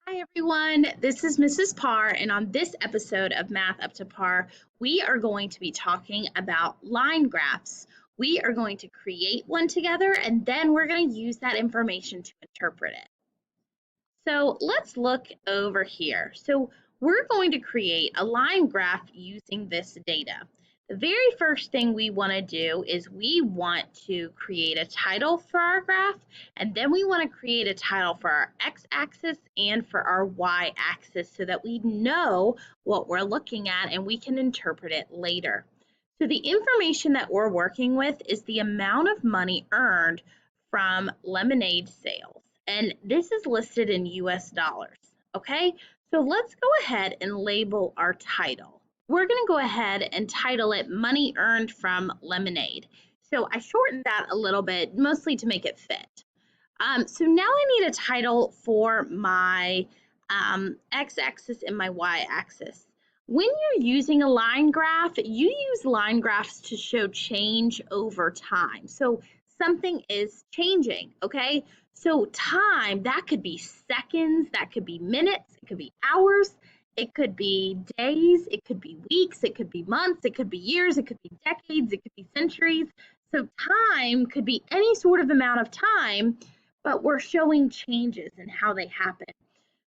Hi everyone, this is Mrs. Parr, and on this episode of Math Up to Par, we are going to be talking about line graphs. We are going to create one together and then we're going to use that information to interpret it. So let's look over here. So we're going to create a line graph using this data. The very first thing we want to do is we want to create a title for our graph, and then we want to create a title for our x-axis and for our y-axis so that we know what we're looking at and we can interpret it later. So the information that we're working with is the amount of money earned from lemonade sales. And this is listed in US dollars, okay? So let's go ahead and label our title. We're gonna go ahead and title it Money Earned from Lemonade. So I shortened that a little bit, mostly to make it fit. So now I need a title for my x-axis and my y-axis. When you're using a line graph, you use line graphs to show change over time. So something is changing, okay? So time, that could be seconds, that could be minutes, it could be hours, it could be days, it could be weeks, it could be months, it could be years, it could be decades, it could be centuries. So time could be any sort of amount of time, but we're showing changes in how they happen.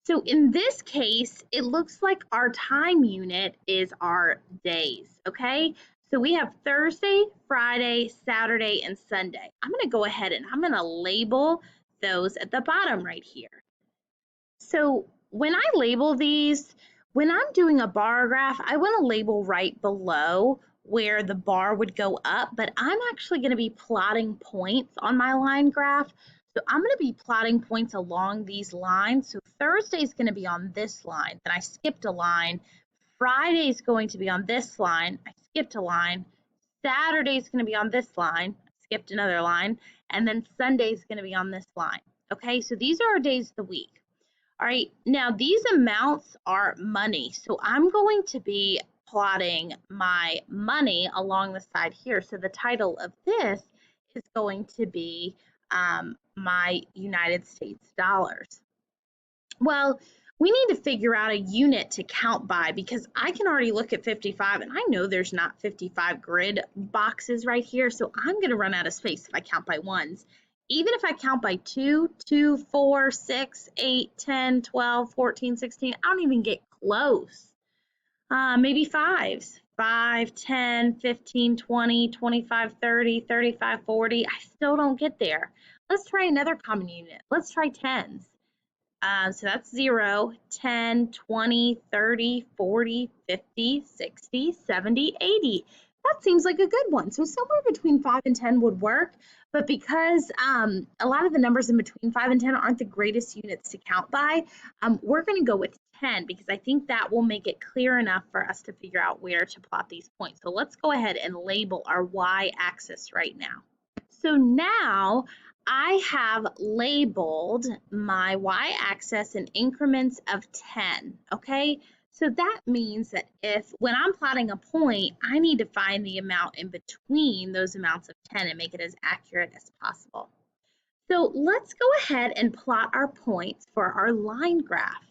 So in this case, it looks like our time unit is our days, okay? So we have Thursday, Friday, Saturday, and Sunday. I'm gonna go ahead and I'm gonna label those at the bottom right here. So when I label these, when I'm doing a bar graph, I want to label right below where the bar would go up, but I'm actually going to be plotting points on my line graph. So I'm going to be plotting points along these lines. So Thursday is going to be on this line, then I skipped a line. Friday is going to be on this line, I skipped a line. Saturday is going to be on this line, I skipped another line, and then Sunday is going to be on this line. Okay, so these are our days of the week. All right, now these amounts are money. So I'm going to be plotting my money along the side here. So the title of this is going to be my United States dollars. Well, we need to figure out a unit to count by because I can already look at 55 and I know there's not 55 grid boxes right here. So I'm going to run out of space if I count by ones. Even if I count by 2, 2, 4, 6, 8, 10, 12, 14, 16, I don't even get close. Maybe fives. 5, 10, 15, 20, 25, 30, 35, 40. I still don't get there. Let's try another common unit. Let's try tens. So that's 0, 10, 20, 30, 40, 50, 60, 70, 80. That seems like a good one. So somewhere between 5 and 10 would work. But because a lot of the numbers in between 5 and 10 aren't the greatest units to count by, we're going to go with 10 because I think that will make it clear enough for us to figure out where to plot these points. So let's go ahead and label our y-axis right now. So now I have labeled my y-axis in increments of 10, okay? So that means that when I'm plotting a point, I need to find the amount in between those amounts of 10 and make it as accurate as possible. So let's go ahead and plot our points for our line graph.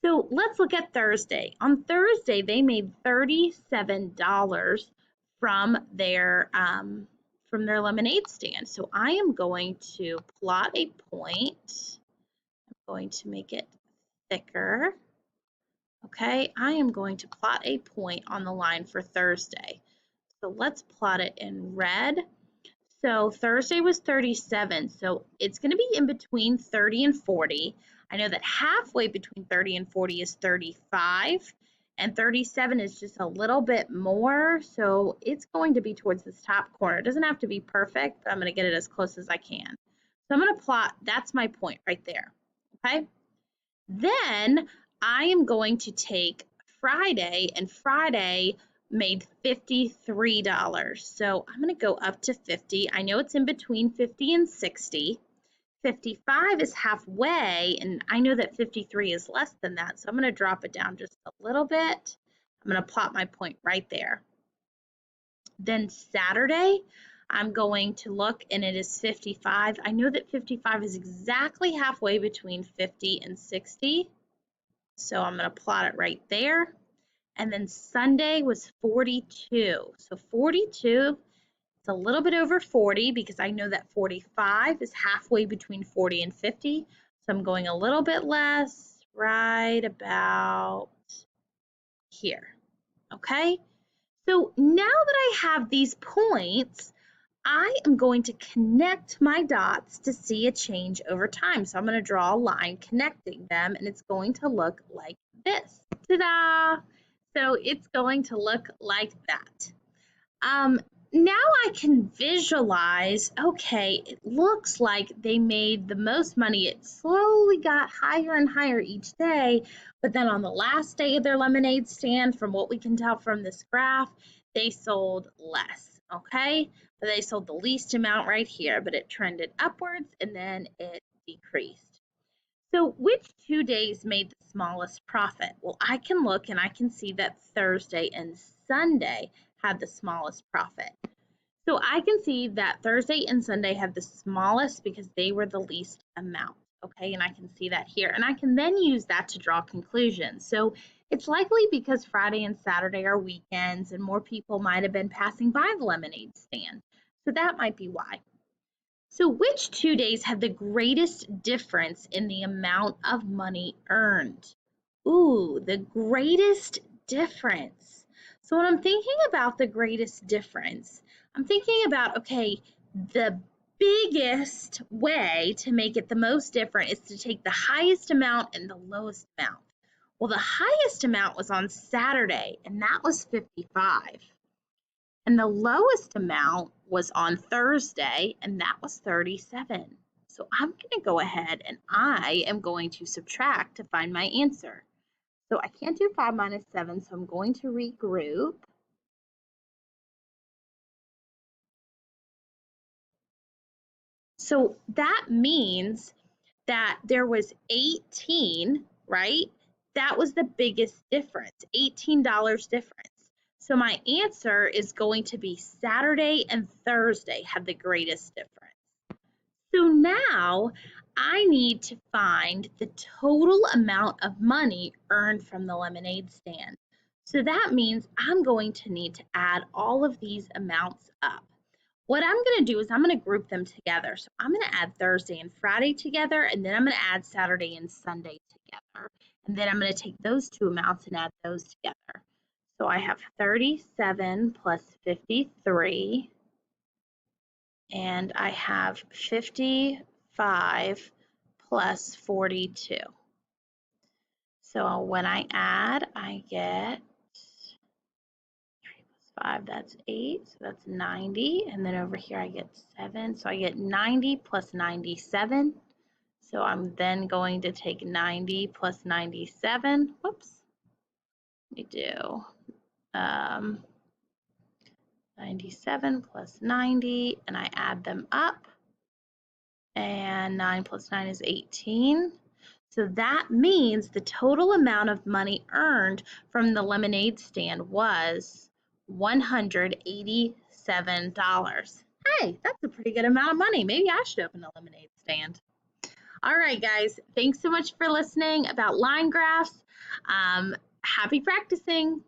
So let's look at Thursday. On Thursday, they made $37 from their lemonade stand. So I am going to plot a point. I'm going to make it thicker. Okay, I am going to plot a point on the line for Thursday. So let's plot it in red. So Thursday was 37, so it's going to be in between 30 and 40. I know that halfway between 30 and 40 is 35, and 37 is just a little bit more, so it's going to be towards this top corner. It doesn't have to be perfect, but I'm going to get it as close as I can. So I'm going to plot, that's my point right there, okay? Then I am going to take Friday, and Friday made $53. So I'm going to go up to 50. I know it's in between 50 and 60. 55 is halfway, and I know that 53 is less than that. So I'm going to drop it down just a little bit. I'm going to plot my point right there. Then Saturday, I'm going to look and it is 55. I know that 55 is exactly halfway between 50 and 60. So I'm going to plot it right there. And then Sunday was 42. So 42, it's a little bit over 40 because I know that 45 is halfway between 40 and 50. So I'm going a little bit less, right about here. Okay? So now that I have these points, I am going to connect my dots to see a change over time. So I'm going to draw a line connecting them, and it's going to look like this. Ta-da! So it's going to look like that. Now I can visualize, okay, it looks like they made the most money. It slowly got higher and higher each day, but then on the last day of their lemonade stand, from what we can tell from this graph, they sold less, okay? But they sold the least amount right here, but it trended upwards and then it decreased. So which 2 days made the smallest profit? Well, I can look and I can see that Thursday and Sunday had the smallest profit. So I can see that Thursday and Sunday had the smallest because they were the least amount. Okay, and I can see that here. And I can then use that to draw conclusions. So it's likely because Friday and Saturday are weekends and more people might have been passing by the lemonade stand. So that might be why. So which 2 days had the greatest difference in the amount of money earned? Ooh, the greatest difference. So when I'm thinking about the greatest difference, I'm thinking about, okay, the biggest way to make it the most different is to take the highest amount and the lowest amount. Well, the highest amount was on Saturday, and that was 55. And the lowest amount was on Thursday, and that was 37. So I'm going to go ahead and I am going to subtract to find my answer. So I can't do 5 minus 7, so I'm going to regroup. So that means that there was 18, right? That was the biggest difference, $18 difference. So my answer is going to be Saturday and Thursday had the greatest difference. So now I need to find the total amount of money earned from the lemonade stand. So that means I'm going to need to add all of these amounts up. What I'm going to do is I'm going to group them together. So I'm going to add Thursday and Friday together, and then I'm going to add Saturday and Sunday together. And then I'm going to take those two amounts and add those together. So I have 37 plus 53, and I have 55 plus 42. So when I add, I get 3 plus 5, that's 8, so that's 90. And then over here I get 7, so I get 90 plus 97. So I'm then going to take 90 plus 97. Whoops. Let me do 97 plus 90, and I add them up. And 9 plus 9 is 18. So that means the total amount of money earned from the lemonade stand was $187. Hey, that's a pretty good amount of money. Maybe I should open a lemonade stand. All right, guys, thanks so much for listening about line graphs. Happy practicing.